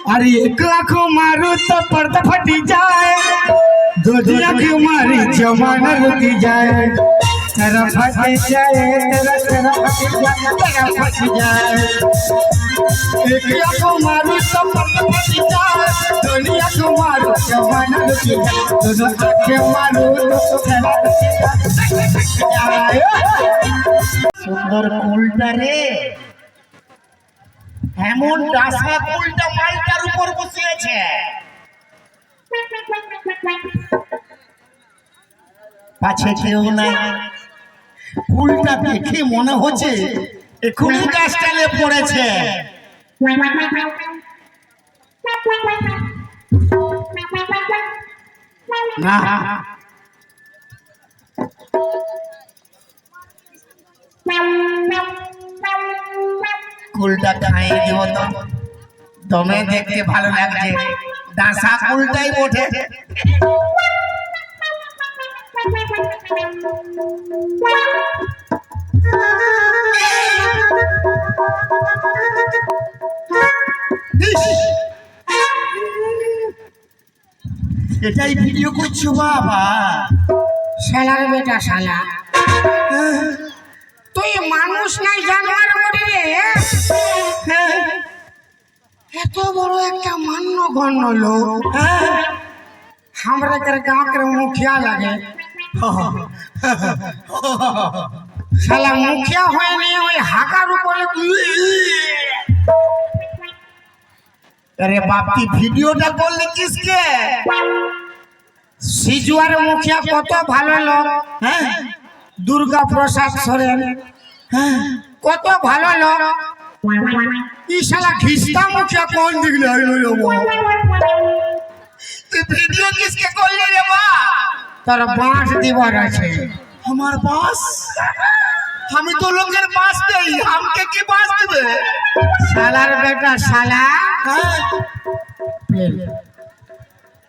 अरे एक आँख मारू तो पर्दा फटी जाए, दूसरी आँख मारी जमाना रुकी जाए। तेरा फट जाए तेरा फट जाए तेरा फट जाए। एक आँख मारू तो पर्दा फटी जाए, दूसरी आँख मारू जमाना रुकी जाए। दोनों आँखें मारू तो तेरा फट जाए। সুন্দর কুলটা রে, এমন ডাসা কুলটা মালটার উপর বসে আছে। পাছে কেউ নাই, কুলটা দেখে মনে হচ্ছে এখনই গাছটালে পড়েছে। না কুলটা খাইয়ে দিব তো, দমে দেখতে ভালো লাগছে, ডাসা কুলটাই ওঠে। এটাই ভিডিও করছো বাবা? শালার বেটা শালা, তুই মানুষ নাই জানোয়ার বলি রে। এত বড় একটা মান্য গণ্য লোক, আমরা গাঁव के मुखिया लगे। শালা মুখিয়া হয়ে নিয়ে ওই হাঁকার উপরে। अरे बाप की ভিডিওটা করলে কিসকে? সিজুয়ার মুখিয়া কত ভালো লোক, হ্যাঁ দুর্গা প্রসাদ সরেন কত ভালো লোক। ই শালা ঘিস্তা মুখিয়া কোন দিকে আইলো রে? তুই ভিডিও কিসকে করলি রে মা? তোর বাঁশ দিবার আছে। আমার বাস? আমি তো লোকের বাস দেই, আমাকে কি বাস দিবে? শালার বেটা শালা,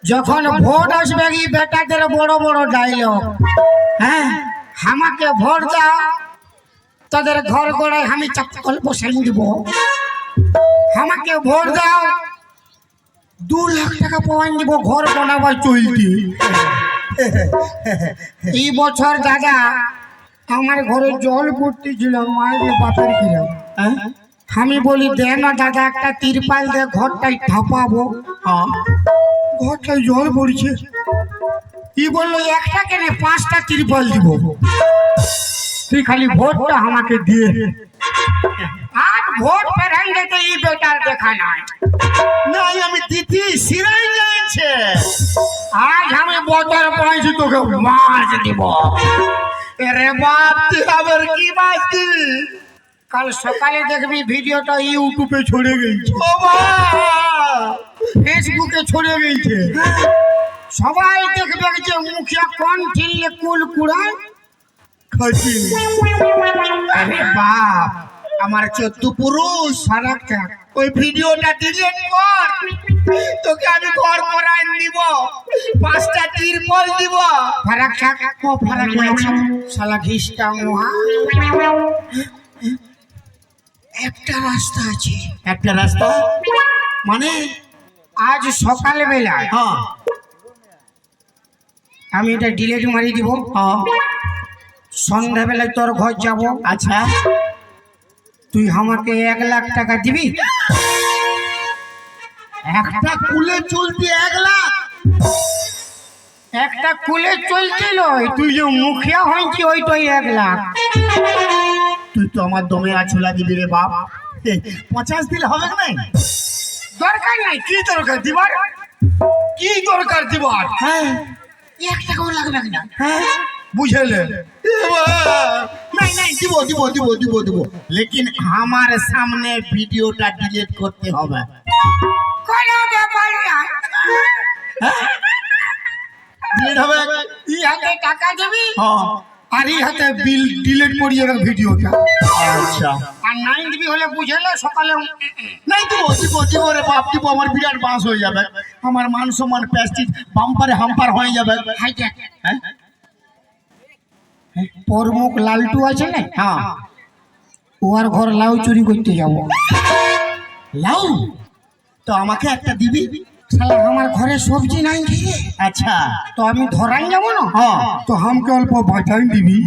যখন ভোট আসবে কি বেটাদের বড় বড় ডায়লগ, হ্যাঁ আমাকে ভোট দাও, তাদের ঘর গড়ায় আমি চাপকল বসাই দিব। আমাকে ভোট দাও, 2 লাখ টাকা পাওয়াই দিব ঘর বানাবার চলতি। এই বছর দাদা আমার ঘরে জল পড়তে ছিল, মায়ের বাপের কিলাম। আমি বলি দে না দাদা একটা তিরপাল দে, ঘরটাই ঠাপাবো। ঘরটাই জল পড়ছে। ই বললো একটা কেনে 5টা তিরপাল দিব, তুই খালি ভোটটা আমাকে দিয়ে। আর ভোট পেরাই তো এই বেটার দেখা নাই। নাই আমি দিদি সিরাই যাচ্ছে। আজ আমি বছর পাইছি তোকে মাছ দিব। আরে বাপ তুই আবার কি মাছ দিবি? কাল সকালে দেখবি ভিডিওটা ইউটিউবে ছড়ে গেছে, ও মা, ফেসবুকে ছড়ে গেছে। সবাই দেখবে যে মুখিয়া কোন ঠিলে কুল কুড়ায় খাচ্ছি। আরে বাপ, আমার 14 পুরুষ ফারাকটা। ওই ভিডিওটা ডিলিট কর, তোকে আমি ঘর করাই দিব, 5টা তিরপল দিব। ফারাকটা ও ফারাক আছে শালা ঘিসটা মোহা। একটা রাস্তা আছে। একটা রাস্তা মানে? আজ সকাল বেলায় হ্যাঁ আমি এটা ডিলেট মারি দিব। হ্যাঁ সন্ধ্যাবেলায় তোর ঘর যাব। আচ্ছা তুই আমাকে 1 লাখ টাকা দিবি। একটা কুলে চলতি 1 লাখ? একটা কুলে চলছিল, তুই যে মুখিয়া হয়েছি ওইটাই 1 লাখ। তুই তো আমার দমে আছলা দিবি রে বাপ। 50 দিলে হবে না? দরকার নাই। কি দরকার দিবার? কি দরকার দিবার? হ্যাঁ 1 টাকাও লাগবে না। হ্যাঁ বুঝলে? নাই নাই দিব দিব দিব দিব দিব, লেকিন আমার সামনে ভিডিওটা ডিলিট করতে হবে। কোনো ব্যাপার না, ডিলিট হবে। ই হাতে টাকা দিবি হ্যাঁ আর ই হাতে বিল ডিলিট করি যাবে ভিডিওটা। আচ্ছা আর 9 দিবি হলে বুঝলে সকালে নাই দিব দিব দিব রে বাপ দিব। আমার বিরাট বাস হয়ে যাবে, আমার মান সম্মান প্যাস্টিজ বাম্পারে হাম্পার হয়ে যাবে। হাই দেখ, হ্যাঁ প্রমুখ লালটু আছে না, হ্যাঁ ওর ঘর লাউ চুরি করতে যাব। লাউ? তো আমাকে একটা দিবি? শালা আমার ঘরে সবজি নাই খেয়ে, আচ্ছা তো আমি ধরাই যাবো না। হ্যাঁ তো হামকে অল্প বাঁচাই দিবি।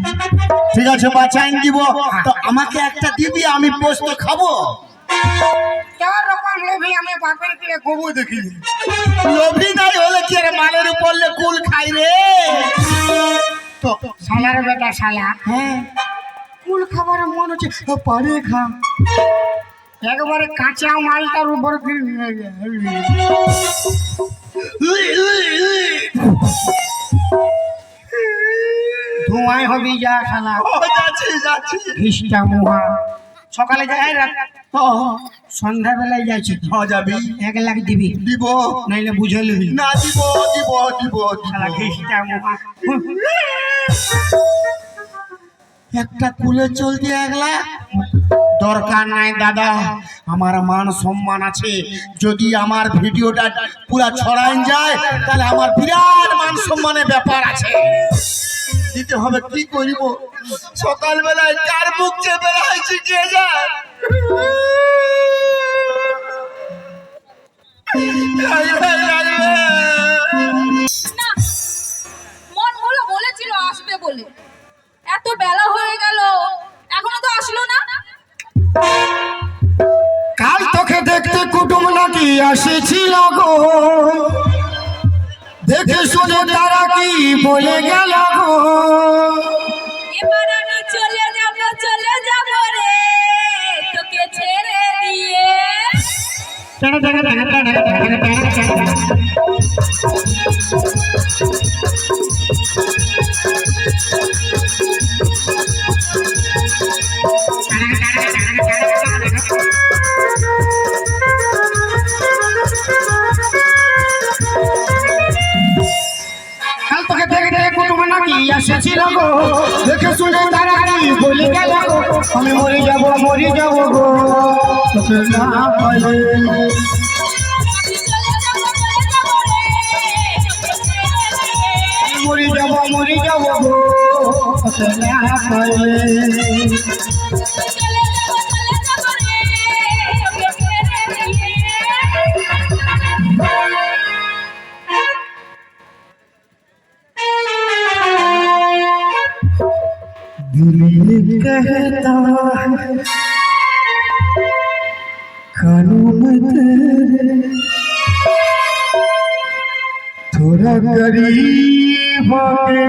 ঠিক আছে বাঁচাইন দিব, তো আমাকে একটা দিবি, আমি পোস্ত খাবো। চার রকম লোভী আমি বাপের কিনে কবু দেখিনি। লোভী নাই হলে কি রে, মালের উপর কুল খাই রে। তো শালার বেটা শালা, হ্যাঁ কুল খাবার মন হচ্ছে পারে খা, একবারে কাঁচা মালটার উপর ধোঁয়ায় হবি যা শালা। যাচ্ছি যাচ্ছি। খ্রিস্টা মুহা সকালে যাই রাত সন্ধ্যাবেলায় যাচ্ছি। যাবি? 1 লাখ দিবি, দিব নাইলে বুঝে নিবি। না, দিব দিব দিব শালা খ্রিস্টা মুহা। একটা কুলে চলতে 1 লাখ দরকার নাই দাদা, আমার মান সম্মান আছে। যদি আমার ভিডিওটা পুরা ছড়াই যায় তাহলে আমার বিরাট মান সম্মানের ব্যাপার আছে, দিতে হবে। কি করিব, সকালবেলায় কার মুখ চেপে রাখছি কে যায়। না, মন হলো বলেছিল আসবে বলে, এত বেলা হয়ে গেল এখনো তো আসলো না। কাল তোকে দেখতে কুটুম নাকি আসেছিল গো, দেখে শুনে তারা কি বলে গেল গো। এবার আমি চলে যাব রে তোকে ছেড়ে দিয়ে। কাল তোকে দেখতে কুটুম নাকি আসেছিল গো, দেখে শুনে তারা কি বলে গেল গো। আমি মরে যাব গো তোকে না পাইলে। আমি চলে যাব রে তোকে ছেড়ে দিয়ে। মরে যাব গো তোকে না পাইলে। চলে যাব রে তোকে ছেড়ে দিয়ে। दिल कहता है कानों में तेरे थोड़ा करीब आके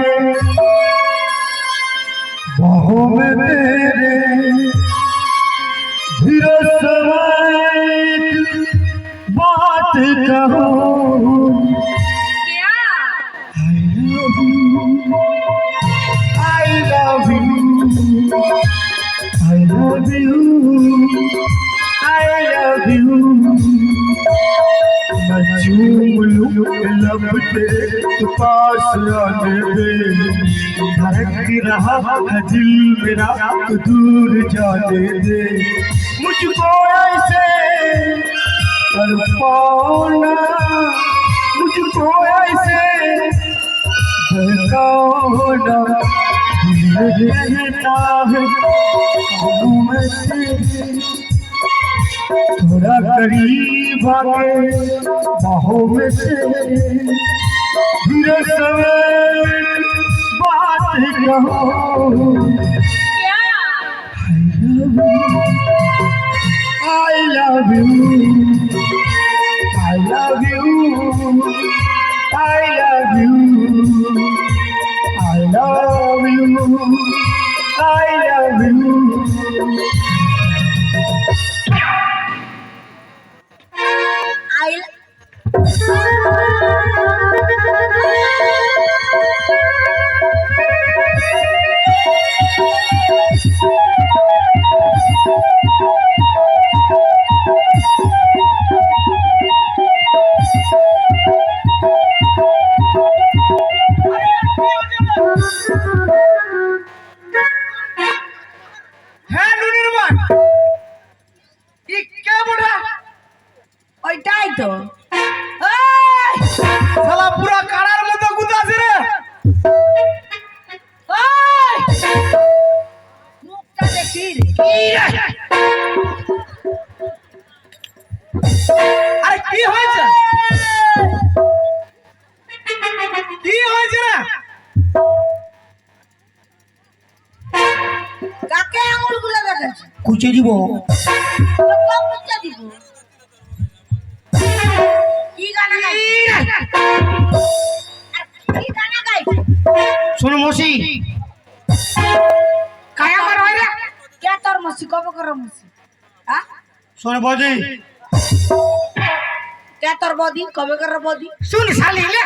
बाहों में तेरे धीरे समय बात कहो। क्या I love you, I love you, I love you, I love you। मैं चूम लूं लब तेरे पास आने दे, धड़क रहा है दिल मेरा तो दूर जाने दे। मुझको ऐसे तड़पाना, मुझको ऐसे बहकाना, दिल कहता है कानों में तेरे थोड़ा करीब आके बाहों में तेरे धीरे समय बात कहो। क्या I love you, I love you, I love you, I love you, I love you। হ্যাঁ নুনির মা, ই কে বুড়া? ওইটাই তো। শালা পুরা কাড়ার মতো গুতাছে রে। মুখটা দেখি রে। আরে কি হয়েছে কি হয়েছে রে কাকে আঙুলগুলো দেখাচ্ছে? কুচে দিব। কবুতর দিব। কি গানা গাইছে? কি গানা গাইছে? শোনো মসি, কায়া আমার হয় রে? কে তোর মসি কবে করে মসি? হ্যাঁ? শোনো বৌদি, কে তোর বদি কবে করে বদি? শুন শালি লে,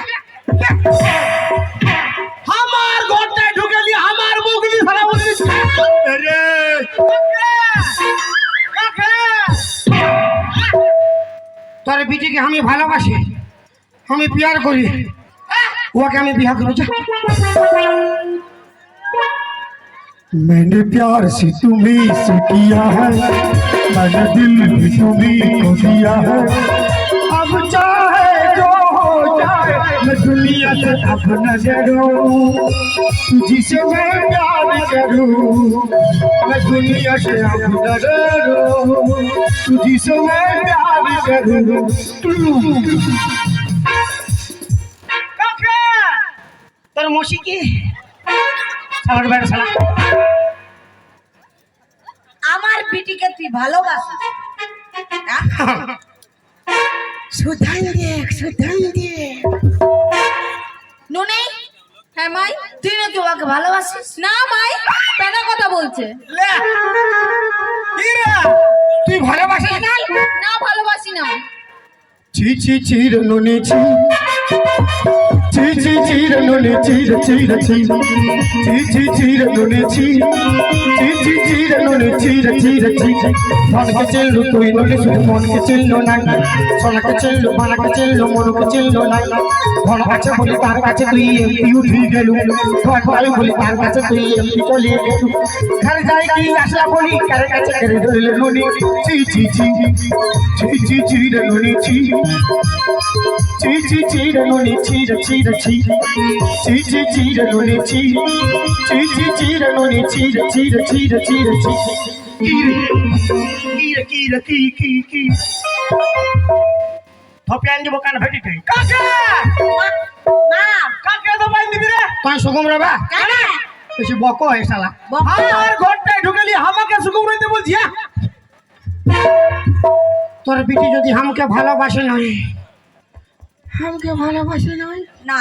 আমার ঘরটায় ঢুকেলি আমার মুখলি সারা বলি রে তোর বিটিকে আমি ভালোবাসি, আমি প্যার করি, ওকে আমি বিয়ে করব। मैंने प्यार से तुम्हें से किया है, मैंने दिल भी तुम्हीं को दिया है, अब चाहे जो हो जाए मैं दुनिया से अब न डरूं, तुझसे मैं प्यार करूं, मैं दुनिया से अब न डरूं, तुझसे मैं प्यार करूं। তোর মসি কি আমার বেড়া শালা, আমার বিটিকে তুই ভালোবাসিস? হ্যাঁ? সুধান দেখ, সুধান দেখ। নুনি হ্যাঁ মাই। তুই নাকি ওকে ভালোবাসিস? না মাই, পেনা কথা বলছে। তুই ভালোবাসিস না? না ভালোবাসি না। ছি ছি ছি রে নুনি ছি, ছি ছি ছি রে নুনি ছি রে ছি রে ছি, ছি ছি ছি রে নুনি ছি, ছি ছি ছি রে নুনি ছি রে ছি রে ছি। মনকে চিনলু তুই নলি শুধু মনকে চিনলু না, সোনাকে চিনলু বানাকে চিনলু মনকে চিনলু না, ঘন আছে বলি তার কাছে তুই এমপি উঠি গেলু, ঘর পাই বলি তার কাছে তুই এমপি চলে গেলু, ঘর যাই কি আসলা বলি কার কাছে করে ধরলে নুনি ছি ছি ছি, ছি ছি ছি রে নুনি ছি, ছি ছি ছি রে নুনি ছি রে ছি রে ছি, ছি ছি ছি রে নুনি ছি, ছি ছি ছি রে নুনি ছি রে ছি রে ছি রে ছি রে ছি। কি রে কি থপিয়ান দিব কান ফেটিতে। মা কাকে তো বাইন দিবি রে? তুই সুগম রে বা? কানা বেশি বক হয় শালা। আমার ঘরটায় ঢুকেলি আমাকে সুগম রইতে বলছি হ্যাঁ? তোর বিটি যদি আমাকে ভালোবাসে নয়, আমাকে ভালোবাসে নয়, না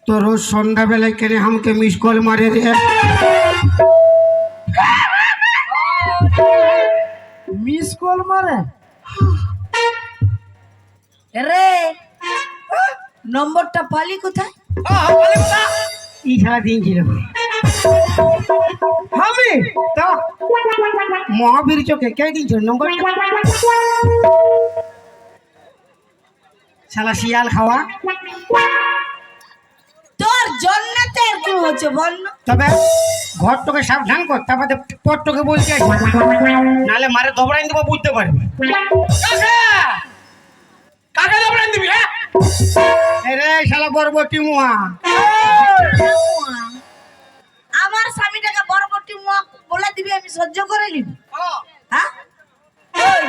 তো রোজ সন্ধ্যাবেলায় কেন আমাকে মিস কল মারে রে? মিস কল মারে রে নম্বরটা পালি কোথায়? ই সারা দিন ছিল আমি তো মহাবীর চোখে কে দিয়েছিল নম্বরটা? শালা শিয়াল খাওয়া। তোর জন্য তো এরকম হচ্ছে বল না? তবে ঘরটাকে সাবধান কর, তারপরে পরটাকে বলতে নাহলে মারে দবড়াই দেবো, বুঝতে পারবে। কাকে দবড়ান দিবি হ্যাঁ? রে শালা বরবটি মুয়া, আমার স্বামীটাকে বরবটি মুখ বলে দিবি আমি সহ্য করে নিবি? হ্যাঁ ওই,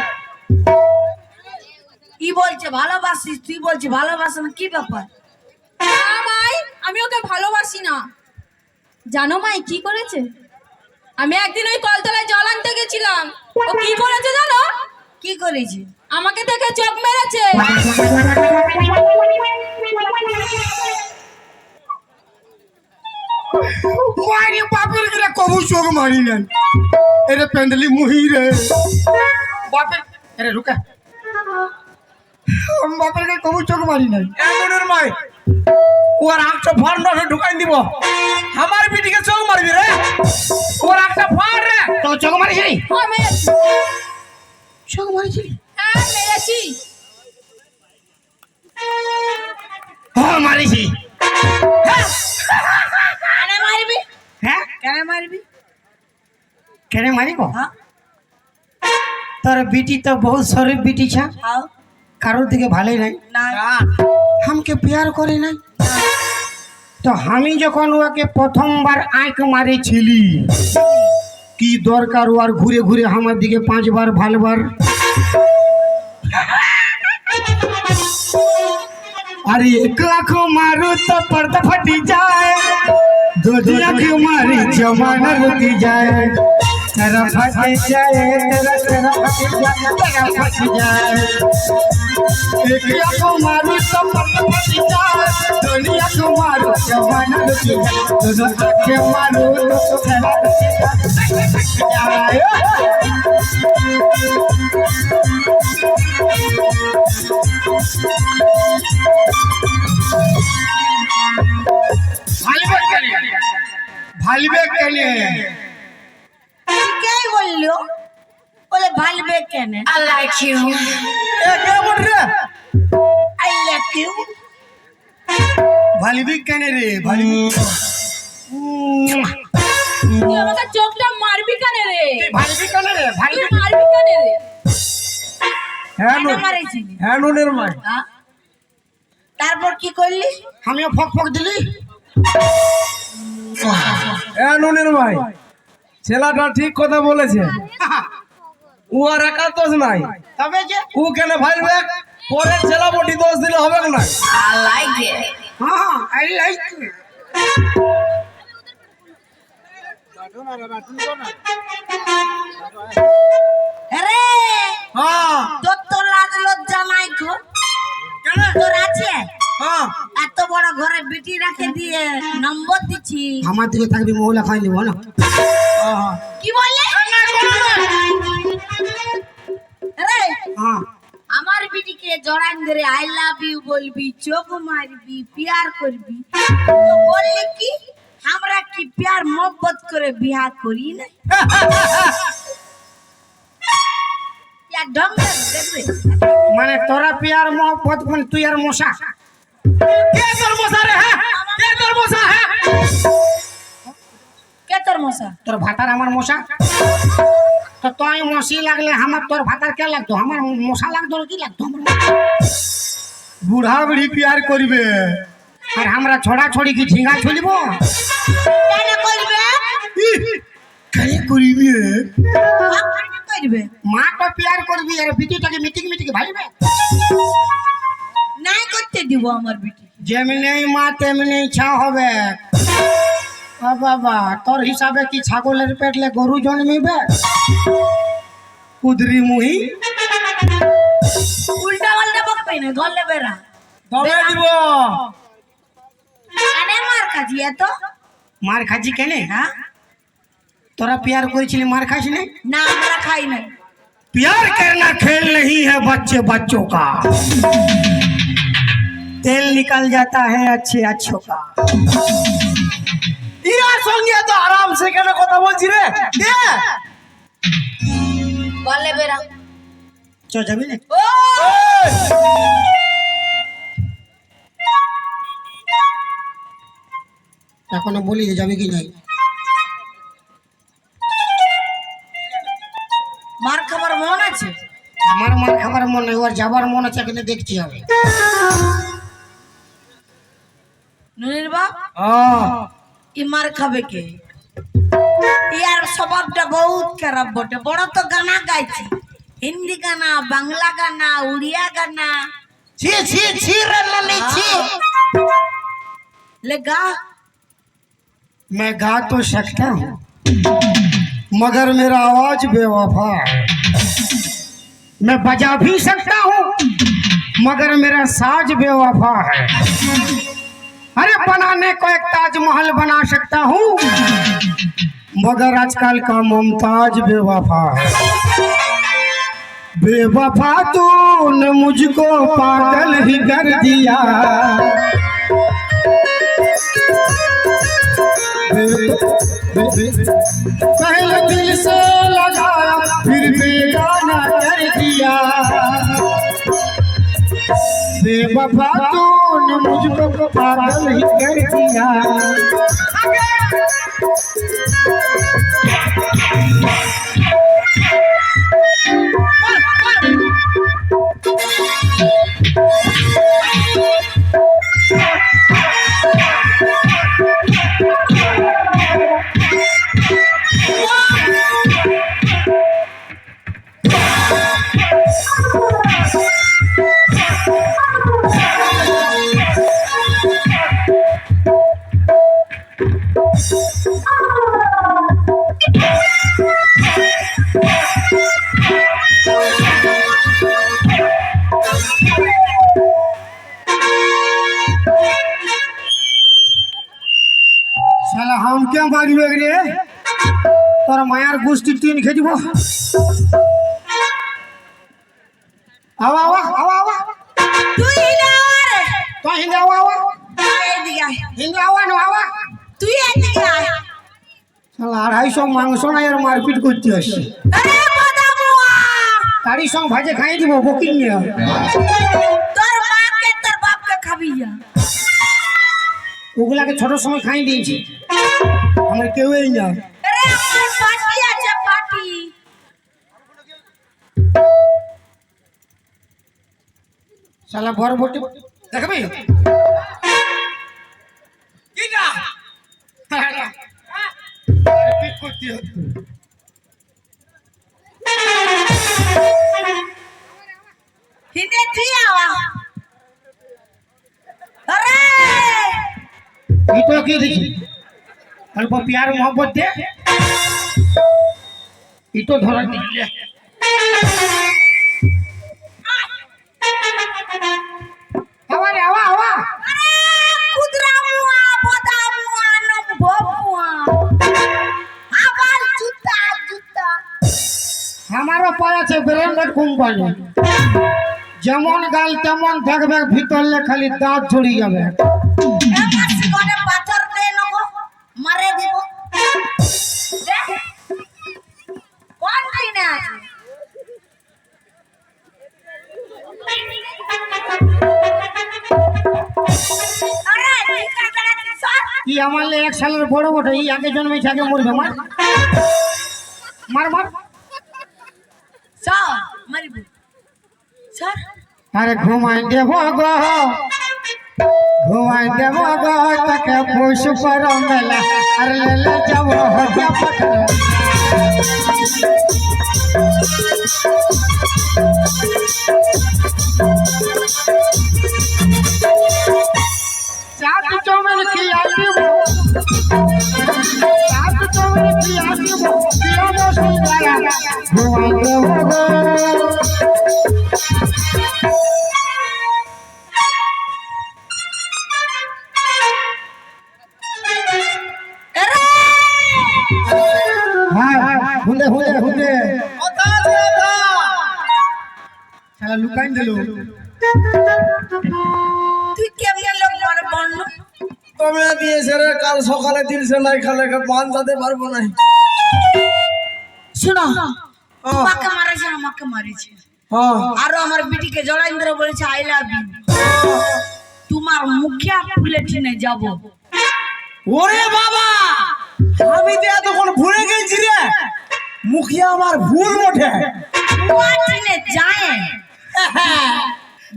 কি বলছে ভালোবাসিস, তুই বলছি ভালোবাসা না, কি ব্যাপার? না মাই, আমি ওকে ভালোবাসি না। জানো মাই কি করেছে? আমি একদিন ওই কলতলায় জল আনতে গেছিলাম, ও কি করেছে জানো? কি করেছি? আমাকে দেখে চোখ মেরেছে। মারি বাপের গেলে কবু চোখ মারি নাই, এটা পেন্ডলি মুহি রে বাপের। আরে রুকা, বাপের গেলে কবু চোখ মারি নাই। এমনের মাই ওর আঁকটা ফাড় না ঢুকাই দিব, আমার বিটিকে চোখ মারবি রে? ওর আঁকটা ফাড় রে। তো চোখ মারিস নি? হ্যাঁ মেরেছি। চোখ মারিস? হ্যাঁ মেরেছি। হ্যাঁ মারিছি। কেন মারবি? হ্যাঁ কেন মারবি? কেন মারিব? হ্যাঁ তোর বিটি তো বহুত শরীফ বিটি ছা, হাও কারোর দিকে ভালোই নাই, না আমাকে প্যার করে নাই। তো আমি যখন ওকে প্রথমবার আঁক মারিছিলি, কি দরকার ও আর ঘুরে ঘুরে আমার দিকে 5 বার ভালবার। अरे 1 लाख मारू तो पर्दा फटी जाए, 2 लाख मारी जमाना रुकी जाए, तेरा फट जाए तेरा फट जाए, तेरा फट जाए। 1 लाख मारू तो पर्दा फटी जाए, 2 लाख मारू जमाना रुकी जाए, 2 लाख मारू तो तेरा फट जाए। ভালবে কেনে কে বললো? বলে ভালবে কেন? I like you. এ কে বল রে? I like you. ভালবি কেনে রে? ভালবি তুই আমাকে চোখটা মারবি কেন রে? ভালবি কেনে রে? তুই মারবি কেন রে? কেন মারিছিলি? হ্যাঁ নুনের মাই। হ্যাঁ? তারপর কি করলি? আমিও ফক ফক দিলি। নুনের ভাই ছেলেটা ঠিক কথা বলেছে, ও আর একা দোষ নাই, তবে যে ও কেন ভাইবে পরের ছেলা বটি দোষ দিলে হবে না। I like it. হ্যাঁ আই লাইক আরে হ্যাঁ তোর তো লাজ লজ্জা নাই গো। তোর আছে? হ্যাঁ এত বড় ঘরে বিটি রাখে দিয়ে নম্বর দিচ্ছি। আমার দিকে থাকবি মহিলা খাই নিব না। কি বললে? আরে হ্যাঁ আমার বিটিকে জড়ান ধরে আই লাভ ইউ বলবি, চোখ মারবি, প্যার করবি, তো বললি কি আমরা কি প্যার মোহব্বত করে বিয়া করি না? ইয়া ঢং দেখবে। মানে তোরা পিয়ার মহব্বত মানে তুই আর মশা। কে তোর মশা রে? হ্যাঁ কে তোর মশা? হ্যাঁ কে তোর মশা? তোর ভাতার আমার মশা। তো তুই মশি লাগলে আমার তোর ভাতার কে লাগতো? আমার মশা লাগতো কি লাগতো? বুড়া বুড়ি পিয়ার করবে আর আমরা ছড়া ছড়ি কি ঝিঙ্গা ছড়িব? কেন করবে? কে করিবে? কেন করবে? মা তো পিয়ার করবি আর বিটিটাকে মিটিং মিটিং ভাইবে। নাই করতে দিব আমার বিটি। যেমনি মা তেমনি ইচ্ছা হবে। ও বাবা তোর হিসাবে কি ছাগলের পেটলে গরু জন্মিবে? কুদরি মুহি উল্টা পাল্টা বকবে না, গলে বেড়া তবে দিব। আরে মার কাজি এত মার খাচ্ছি কেনে? হ্যাঁ তোরা प्यार করেছিলি মার খাস না? না আমরা খাই না। प्यार करना खेल नहीं है बच्चे बच्चों का, तेल निकल जाता है अच्छे अच्छों का। ইয়ার সঙ্গে তো আরামসে কেন কথা বলছি রে? দে গলে বেড়া চো যাবি না? ও এখনো বলি যাবে কি নাই? মার খাবার মন আছে? আমার মার খাবার মন নেই, ওর যাবার মন আছে, এখানে দেখতে হবে। নুনির বাপ হ্যাঁ ই মার খাবে কে? ইয়ার স্বভাবটা বহুত খারাপ বটে। বড় তো গানা গাইছি, হিন্দি গানা, বাংলা গানা, উড়িয়া গানা। ছি ছি ছি রে লালি ছি। ले गा। मैं गा तो सकता हूँ मगर मेरा आवाज बेवफा है। मैं बजा भी सकता हूँ मगर मेरा साज बेवफा है। अरे बनाने को एक ताजमहल बना सकता हूँ मगर आजकल का मुमताज बेवफा है। बेवफा तूने मुझको पागल ही कर दिया, पहले दिल से लगाया फिर बेगाना कर दिया। बेवफा तूने मुझको पागल ही कर दिया। বিরিয়ানি খেয়ে দিব আওয়া আওয়া আওয়া আওয়া তুই হিলে আয় রে। তো হিন্দে আওয়া আওয়া তুই এদিকে আয়। হিন্দে আওয়া নো আওয়া তুই এদিকে আয়। শালা 250 মাংস নাই আর মারপিট করতে আসছে আরে বাদামুয়া, তারই সঙ্গ ভাজে খাই দিব বকিং নিয়ে তোর মাকে তোর বাপকে খাবি যা। ওগুলাকে ছোট সময় খাই দিয়েছি আমার কেউই না আরে আমার পার্টি আছে পার্টি। শালা বড় বটি দেখবি কিটা পিট করতে হতো हिंदे थी आवा। अरे ये तो की देखी अल्प प्यार मोहब्बत दे ये तो धरा दिले आवा रे आवा आवा अरे कुदरा मुआ बोदा मुआ नम बमुआ आवाज जूता जूता। हमारा पाया छे ब्रांडेड কোম্পানি যেমন গাল তেমন থাকবে ভিতরলে খালি দাঁত ঝুড়ি যাবে एमसी कोने पाथर दे नको मारे देबो दे कौन किने আছে अरे निका करा सर ই আমার লে 1 সালের বড় বড় ই আগে জন্মেছে আগে মরবে মার মার মার सर मारिबो सर আরে ঘুমাই দেব গো ঘুমাই দেব গো তাকে পুষ পর মেলা আর লেলে যাব হজা পকড় চাঁদ চমেল কি আসিব চাঁদ চমেল কি আসিব প্রিয় বসুন্ধরা ঘুমাই দেব গো হ্যাঁ হুঁদে হুঁদে হুঁদে শালা লুকাইন দিল তুই কেমনে লোক মারে বন্নু তোমরা দিয়েছে রে কাল সকালে দিলছে নাই খালে পান যাতে পারবো না শুনো তোমাকে মারেছে আমাকে মারেছে হ্যাঁ আরো আমার বিটিকে জড়াই ধরে বলেছে আই লাভ ইউ তোমার মুখিয়া প্লেটিনে যাব ওরে বাবা আমি তো এতক্ষণ ভুলে গেছি রে মুখিয়া আমার ভুল ওঠে প্লেটিনে যায়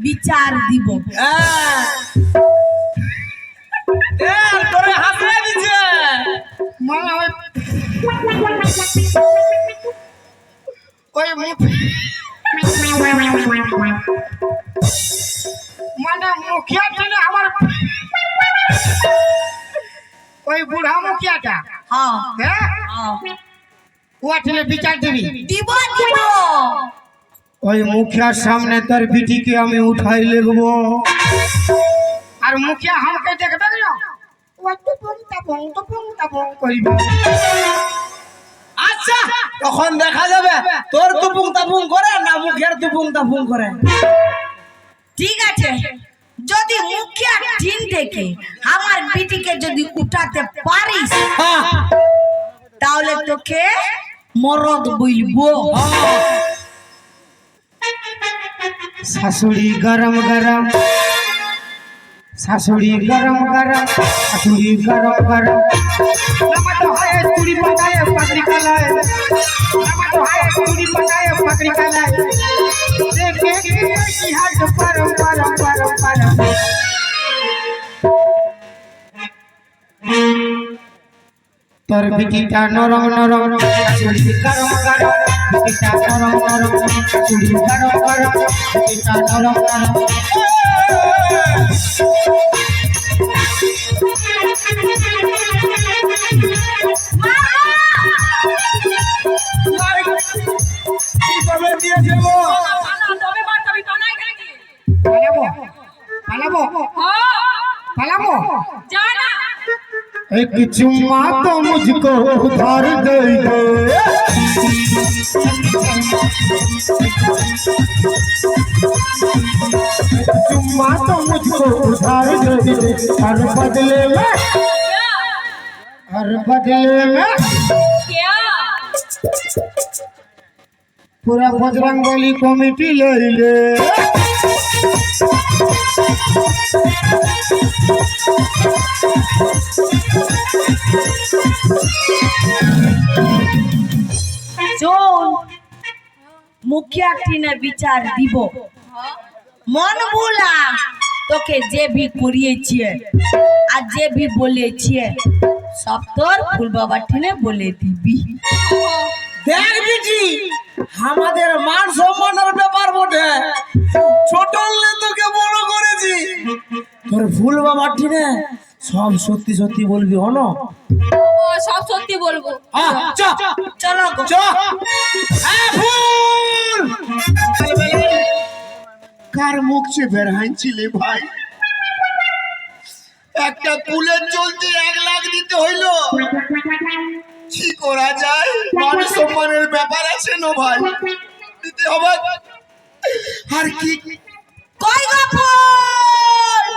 বিচার দিব তোরে হাসলে দিছে মানে ওই মানে মুখিয়া ছিল আমার ওই বুড়া মুখিয়াটা হ্যাঁ হ্যাঁ হ্যাঁ। ও ছিল বিচার দিবি দিব দিব ওই মুখিয়ার সামনে তোর বিটিকে আমি উঠাই লিখবো আর মুখিয়া আমাকে দেখবে না ওই তো পং করবে আচ্ছা তখন দেখা যাবে তোর তুপুং তাপুং করে না মুখের তুপুং তাপুং করে ঠিক আছে যদি মুখিয়া দিন থেকে আমার বিটিকে যদি উঠাতে পারিস তাহলে তোকে মরদ বলবো শাশুড়ি গরম গরম শাশুড়ি গরম গরম শাশুড়ি গরম গরম নামাতো হায় চুড়ি পাকায় পাকড়ি কালায় নামাতো হায় চুড়ি পাকায় পাকড়ি কালায় দেখে কি হাত পরম পরম পরম পরম তোর বিটিটা নরম নরম শাশুড়ি গরম গরম বিটিটা নরম নরম শাশুড়ি গরম গরম বিটিটা নরম নরম পালাবো পালাবো एक चुम्मा तो मुझको उधार दे दे चुम्मा तो मुझको उधार दे दे और बदले में क्या? पूरा बजरंगबली कमिटी ले ले। শোন, মুখিয়া টিনে বিচার দিব। মন ভুলা তোকে যে भी করিয়েছে আর যে भी বলেছে সব তোর ফুল বাবা টিনে বলে দিবি। দেখ বিটি, আমাদের মান সম্মানের ব্যাপার বটে, ছোট হলে তোকে বড় করেছি। তোর ফুল বাবা ঠিনে সব সত্যি সত্যি বলবি হন? ও সব সত্যি বলবো। চলো কার মুখ চেয়ে বের হাইছিলে ভাই? একটা কুলের চলতে 1 লাখ দিতে হইল, কি করা যায়? মান সম্মানের ব্যাপার আছে না ভাই, দিতে হবে। আর কি কই গো ফুল?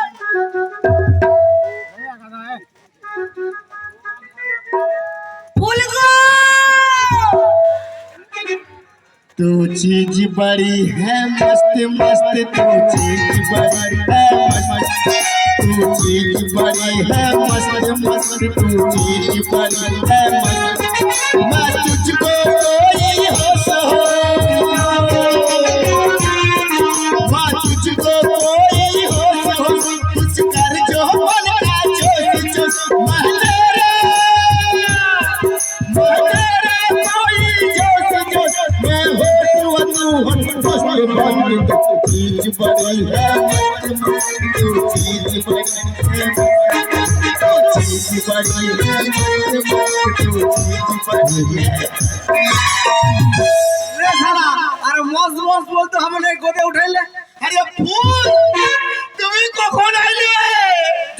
ফুল গো, तू चीज बड़ी है मस्त मस्त, तू चीज बड़ी है मस्त, तू चीज बड़ी है मस्त मस्त, तू चीज बड़ी है मस्त। मैं तुझको कोई होश हो, मैं तुझको कोई होश हो, कुछ कर जो मन का जोश जोश। मैं तेरे कोई जोश जोश, मैं हो तू मस्त बंद। चीज बड़ी है मस्त, तू चीज बड़ी है मस्त, तू चीज बड़ी है मस्त, तू चीज बड़ी है। रे साला, আরে মস্ত মস্ত বলতে হবে না, গোদে উঠাইলে। আরে ফুল, তুমি কখন আইলে?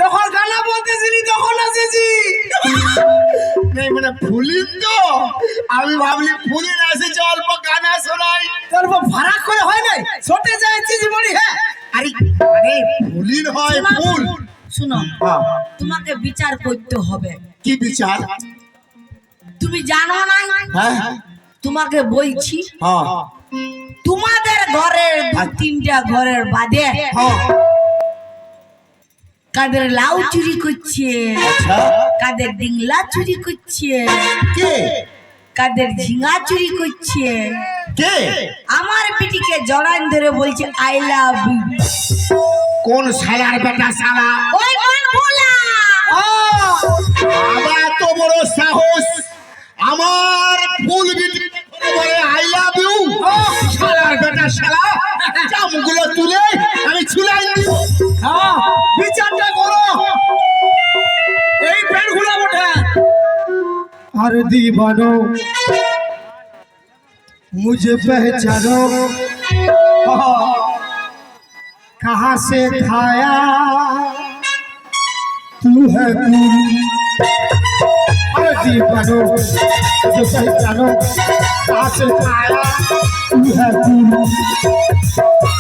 যখন গানা বলতেছিলি তখন এসেছি। नहीं মানে ফুলিন তো, আমি ভাবলি ফুলিন এসেছে অল্প গানা শোনাই। তোর ফারাক করে হয় নাই, ছোটে যায় চিজ বড়ি। হ্যাঁ আরে আরে ফুলিন হয় ফুল। শুনো, হ্যাঁ, তোমাকে বিচার করতে হবে। কি বিচার? তুমি জানো না, হ্যাঁ তোমাকে বলছি, হ্যাঁ তোমাদের ঘরের 2-3টা ঘরের বাদে হ্যাঁ। কাদের লাউ চুরি করছে, আচ্ছা, কাদের ডিংলা চুরি করছে, কে কাদের ঝিঙা চুরি করছে। কে? আমার পিটিকে জড়ান ধরে বলছে আই লাভ ইউ। কোন শালার বেটা শালা? ওই মন ভোলা। বাবা তো বড় সাহস, আমার ফুল বিটি বলে আই লাভ ইউ। শালার বেটা শালা, চামগুলো তুলে আমি ছুলাই দিব। হ্যাঁ, বিচারটা করো। এই প্যান্টগুলো বটে। अरे दीवानो मुझे पहचानो, कहाँ से खाया तू है तू। अरे दीवानो मुझे पहचानो, कहाँ से खाया तू है तू,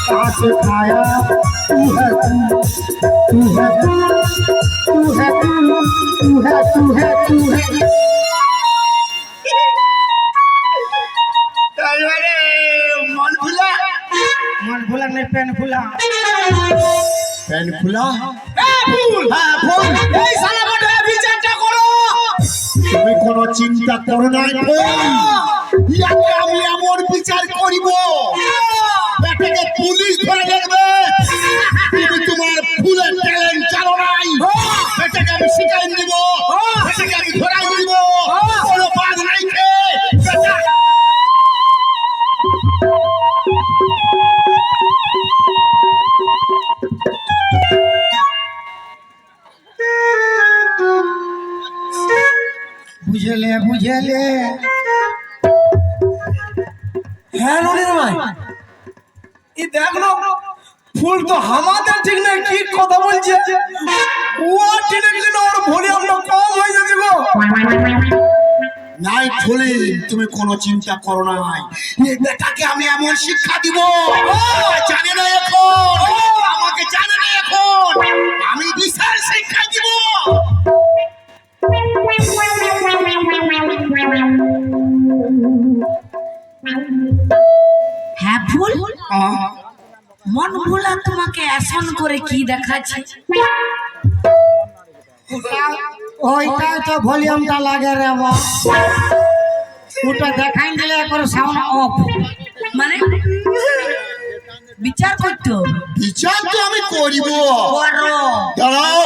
कहाँ से खाया तू है तू, तू है तू, तू है तू, तू है तू है तू है। মন ভুলা, मन भूला नहीं पेन भूला। প্যান্ট খোলা। ফুল, হ্যাঁ ফুল, এই শালা বটে, বিচারটা করো। তুমি কোনো চিন্তা করো না ফুল, ইয়াকে আমি এমন বিচার করিব বেটাকে পুলিশ ধরে দেখবে। তুমি তোমার ফুলের ট্যালেন্ট জানো নাই, বেটাকে আমি শিখাই দিব, বেটাকে আমি ধরাই দিব, কোনো বাদ নাই খে বেটা। बुझले बुझले হ্যাঁ ননির ভাই, এই দেখো ফুল তো আমাদের ঠিক নাই, কি কথা বলছে ও? ঠিক না ওর ভলিউমটা কম হয়ে যাচ্ছে গো। লাইট হলে তুমি কোনো চিন্তা করো নাই, এই বেটাকে আমি এমন শিক্ষা দিব জানে না এখন, আমাকে জানে না এখন, আমি বিশাল শিক্ষা দিব। হ্যাঁ ফুল, মন ভোলা তোমাকে অ্যাকশন করে কি দেখাচ্ছে? ওইটা তো ভলিউমটা লাগে রে বাবা, ওটা দেখাই দিলে একবার সাউন্ড অফ। মানে বিচার করতে হবে। বিচার তো আমি করিব। করো। দাঁড়াও,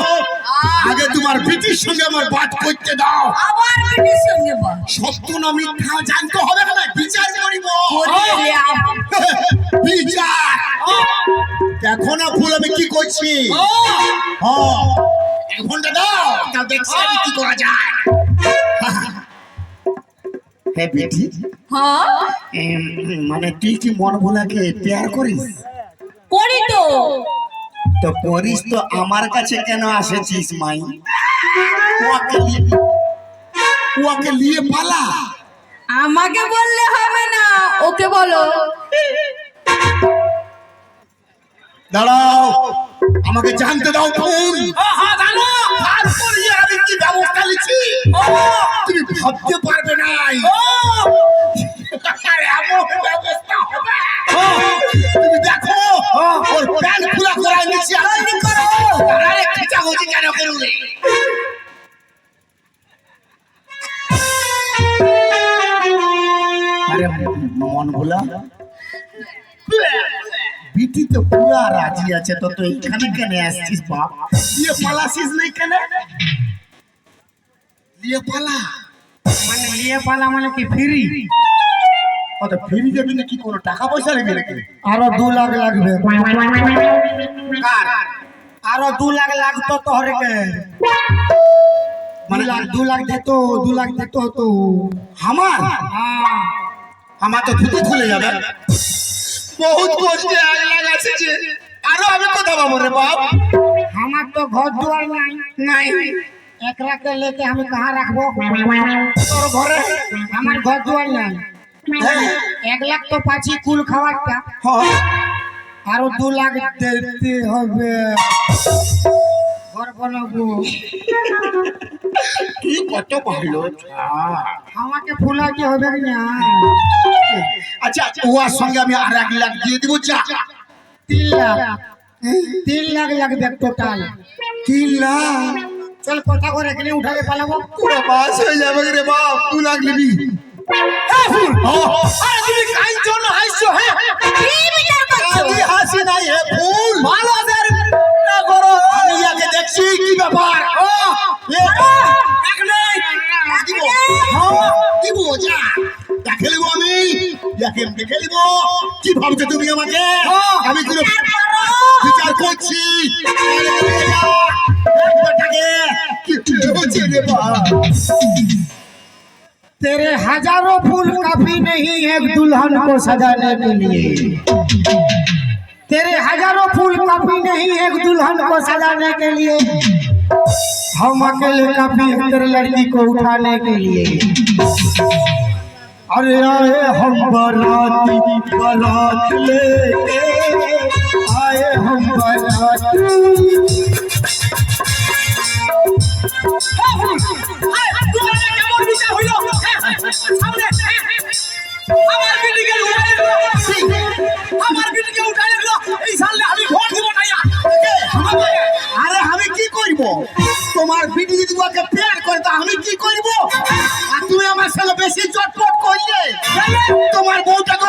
আগে তোমার বিটির সঙ্গে আমার বাদ করতে দাও। আবার বেটির সঙ্গে বল। সত্য না মিথ্যা জানতে হবে না, বিচার করিব। করিয়ে দাও। বিচার দেখো না ফুল আমি কি করছি। এখন দাও, তাও দেখছি আমি কি করা যায়। হে বেটি, হ্যাঁ মানে তুই কি মন ভোলাকে প্যার করিস? করি তো। তো করিস তো আমার কাছে কেন আসেছিস মাই? ওকে নিয়ে পালা। আমাকে বললে হবে না, ওকে বলো। দাঁড়াও, আমাকে জানতে দাও ফুল। তারপরে আমি কি ব্যবস্থা নিচ্ছি তুমি ভাবতে পারবে নাই। এমন ব্যবস্থা হবে তুমি দেখো, ওর প্যান্ট খোলা করাই নিচ্ছি। আরে খিচাখুচি কেন করবে? আরে মন ভোলা, বিটি তো পুরা রাজি আছে, তো তুই এখানে কেন আসছিস বাপ? দিয়ে পালাছিস না কেন? দিয়ে পালা মানে নিয়ে পালা মানে কি ফ্রি? ও তো ফিরে যাবি না, কি কোনো টাকা পয়সা লাগবে নাকি? আরো 2 লাখ লাগবে। কার? আরো 2 লাখ লাগতো তোহরকে। মানে 2 লাখ দিত, 2 লাখ দিত তো। আমার হ্যাঁ, আমার তো ধুতি খুলে যাবে। বহুত কষ্টে আগ লাগাছে যে, আরো আমি কথা পাবো রে বাপ। আমার তো ঘর দুয়ার নাই। নাই एकरा के लेके हम कहाँ रखबो? তোর ঘরে আমার ঘর দুয়ার নাই। 1 লাখ তো পাচ্ছি কুল খাওয়াটা, আরো 2 লাখ দিতে হবে ঘর বানাবো। কি কত ভালো। আমাকে ফুলাতে হবে না। আচ্ছা ওর সঙ্গে আমি আর 1 লাখ দিয়ে দিব। যা 3 লাখ, 3 লাখ লাগবে টোটাল। 3 লাখ চল কথা করে এখানে উঠাকে পালাবো। পুরো পাস হয়ে যাবে রে বাপ। 2 লাখ নিবি? আরে তুমি কাই জন্য হাসছো? হ্যাঁ কি বিচার করছো? আমি হাসি নাই হে ফুল। ভালো দের না করো। আমি ইয়াকে দেখছি কি ব্যাপার। এক নাই দিব। দিব যা দেখে লিবো আমি। ইয়াকে দেখে লিবো। কি ভাবছো তুমি আমাকে? আমি কোনো বিচার করছি। আরে তুমি যাও। বেটাকে কি হচ্ছে রে বাপ? तेरे हजारों फूल काफी नहीं एक दुल्हन को सजाने के लिए। तेरे हजारों फूल काफी नहीं एक दुल्हन को सजाने के लिए। हम अकेले काफी हैं तेरे लड़की को उठाने के लिए। अरे आए हम बाराती बारात लेके, आए हम बाराती। আরে আমি কি করব? তোমার বিটি যদি ওকে প্যার করে তা আমি কি করব? আর তুমি আমার সাথে বেশি চটপট করলে তোমার বউটা তো